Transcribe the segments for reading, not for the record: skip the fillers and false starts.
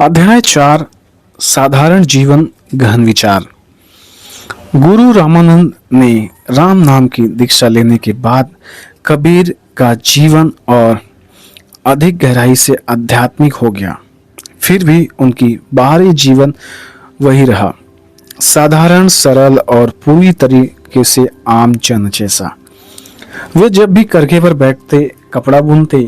अध्याय 4 साधारण जीवन गहन विचार। गुरु रामानंद ने राम नाम की दीक्षा लेने के बाद कबीर का जीवन और अधिक गहराई से आध्यात्मिक हो गया। फिर भी उनकी बाहरी जीवन वही रहा, साधारण, सरल और पूरी तरीके से आम जन जैसा। वे जब भी करघे पर बैठते, कपड़ा बुनते,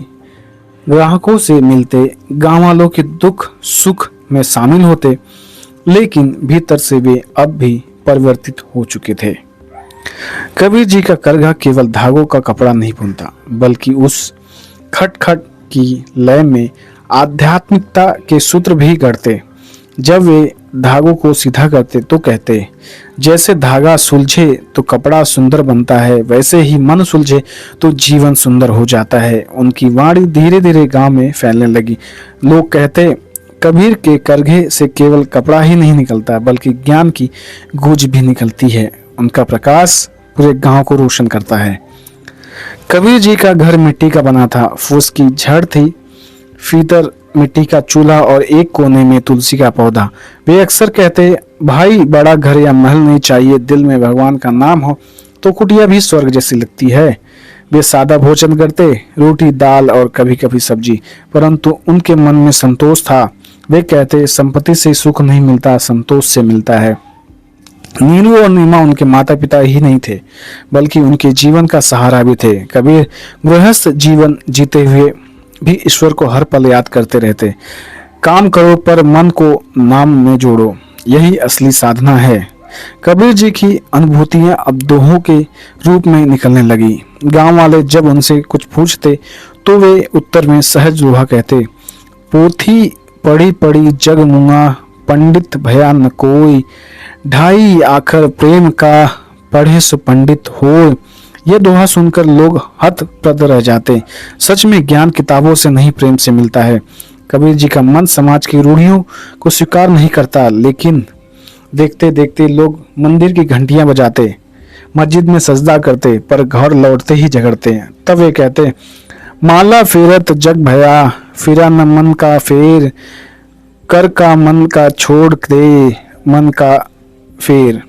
ग्राहकों से मिलते, गांव वालों के दुख सुख में शामिल होते, लेकिन भीतर से वे अब भी परिवर्तित हो चुके थे। कबीर जी का करघा केवल धागों का कपड़ा नहीं बुनता, बल्कि उस खटखट की लय में आध्यात्मिकता के सूत्र भी गढ़ते। जब वे धागों को सीधा करते तो कहते, जैसे धागा सुलझे तो कपड़ा सुंदर बनता है, वैसे ही मन सुलझे तो जीवन सुंदर हो जाता है। उनकी वाणी धीरे धीरे गांव में फैलने लगी। लोग कहते, कबीर के करघे से केवल कपड़ा ही नहीं निकलता, बल्कि ज्ञान की गूंज भी निकलती है। उनका प्रकाश पूरे गांव को रोशन करता है। कबीर जी का घर मिट्टी का बना था, फूस की झड़ थी, फीतर मिट्टी का चूल्हा और एक कोने में तुलसी का पौधा। वे अक्सर कहते, भाई बड़ा घर या महल नहीं चाहिए, दिल में भगवान का नाम हो तो कुटिया भी स्वर्ग जैसी लगती है। वे सादा भोजन करते, रोटी दाल और कभी कभी सब्जी, परंतु उनके मन में संतोष था। वे कहते, संपत्ति से सुख नहीं मिलता, संतोष से मिलता है। नीलू और नीमा उनके माता पिता ही नहीं थे, बल्कि उनके जीवन का सहारा भी थे। कबीर गृहस्थ जीवन जीते हुए भी ईश्वर को हर पल याद करते रहते। काम करो पर मन को नाम में जोड़ो, यही असली साधना है। कबीर जी की अनुभूतियां अब दोहों के रूप में निकलने लगी। गांव वाले जब उनसे कुछ पूछते तो वे उत्तर में सहज दोहा कहते, पोथी पढ़ी पढ़ी जग मुआ, पंडित भया न कोई, ढाई आखर प्रेम का, पढ़े सो पंडित होय। यह दोहा सुनकर लोग हतप्रद रह जाते। सच में ज्ञान किताबों से नहीं, प्रेम से मिलता है। कबीर जी का मन समाज की रूढ़ियों को स्वीकार नहीं करता, लेकिन देखते देखते लोग मंदिर की घंटियां बजाते, मस्जिद में सजदा करते, पर घर लौटते ही झगड़ते। तब वे कहते, माला फेरत जग भया, फिरा न मन का फेर, कर का मन का छोड़ दे, मन का फेर।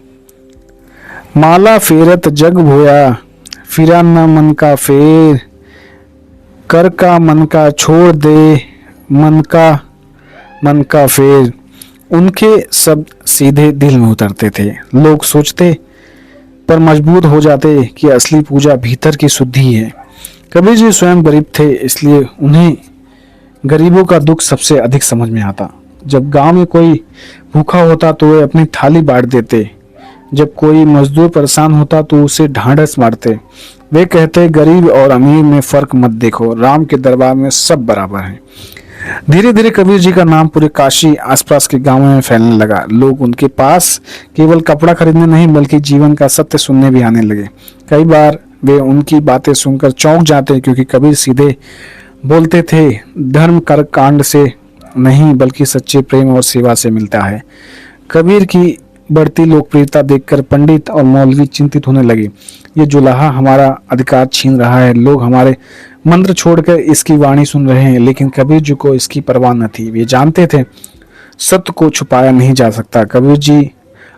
माला फेरत जग भोया, फिरा न मन का फेर, कर का मन का छोड़ दे, मन का फेर। उनके शब्द सीधे दिल में उतरते थे। लोग सोचते पर मजबूर हो जाते कि असली पूजा भीतर की शुद्धि है। कबीर जी स्वयं गरीब थे, इसलिए उन्हें गरीबों का दुख सबसे अधिक समझ में आता। जब गांव में कोई भूखा होता तो वे अपनी थाली बांट देते, जब कोई मजदूर परेशान होता तो उसे ढांढस मारते। वे कहते, गरीब और अमीर में फर्क मत देखो, राम के दरबार में सब बराबर हैं। धीरे धीरे कबीर जी का नाम पूरे काशी आसपास के गांवों में फैलने लगा। लोग उनके पास केवल कपड़ा खरीदने नहीं, बल्कि जीवन का सत्य सुनने भी आने लगे। कई बार वे उनकी बातें सुनकर चौंक जाते, क्योंकि कबीर सीधे बोलते थे, धर्म कर कांड से नहीं, बल्कि सच्चे प्रेम और सेवा से मिलता है। कबीर की बढ़ती लोकप्रियता देखकर पंडित और मौलवी चिंतित होने लगे। ये जुलाहा हमारा अधिकार छीन रहा है, लोग हमारे मंत्र छोड़कर इसकी वाणी सुन रहे हैं। लेकिन कबीर जी को इसकी परवाह न थी। वे जानते थे सत्य को छुपाया नहीं जा सकता। कबीर जी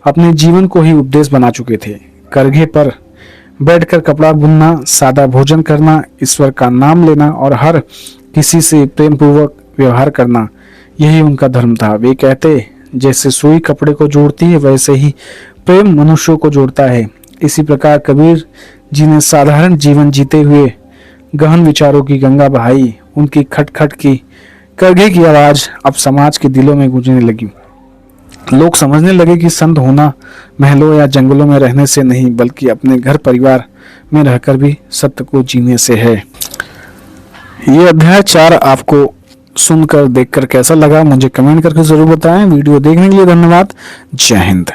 अपने जीवन को ही उपदेश बना चुके थे। करघे पर बैठकर कपड़ा बुनना, सादा भोजन करना, ईश्वर का नाम लेना और हर किसी से प्रेम पूर्वक व्यवहार करना, यही उनका धर्म था। वे कहते, जैसे सुई कपड़े को जोड़ती है, वैसे ही प्रेम मनुष्यों को जोड़ता है। इसी प्रकार कबीर जी ने साधारण जीवन जीते हुए गहन विचारों की गंगा बहाई। उनकी खटखट की करघे की आवाज अब समाज के दिलों में गूंजने लगी। लोग समझने लगे कि संत होना महलों या जंगलों में रहने से नहीं, बल्कि अपने घर परिवार में रहकर भी सत्य को जीने से है। ये अध्याय 4 आपको सुनकर देखकर कैसा लगा, मुझे कमेंट करके जरूर बताएं। वीडियो देखने के लिए धन्यवाद। जय हिंद।